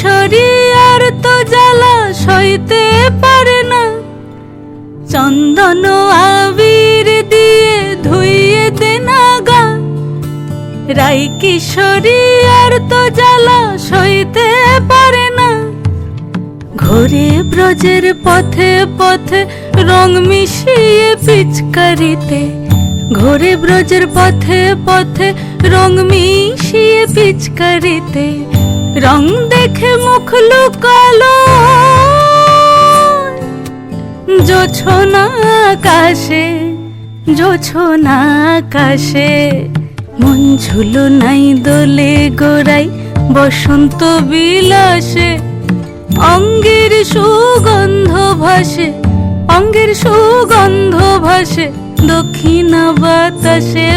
কিশোরী আর তো জ্বালা সইতে পারে না, চন্দন আবির দিয়ে ধুইয়ে দে না গা। রাই কিশোরী আর তো জ্বালা সইতে পারে না, ঘোরে ব্রজের পথে পথে রং মিশিয়ে পিচকারিতে, ঘোরে ব্রজের পথে পথে রং মিশিয়ে পিচকারিতে, রং দেখে মুখ লুকালো জোছনা আকাশে, জোছনা আকাশে। মন ঝুলো নাই দোলে গোড়াই বসন্ত বিলাসে, অঙ্গের সুগন্ধ ভাসে, অঙ্গের সুগন্ধ ভাসে দক্ষিণা বাতাসে।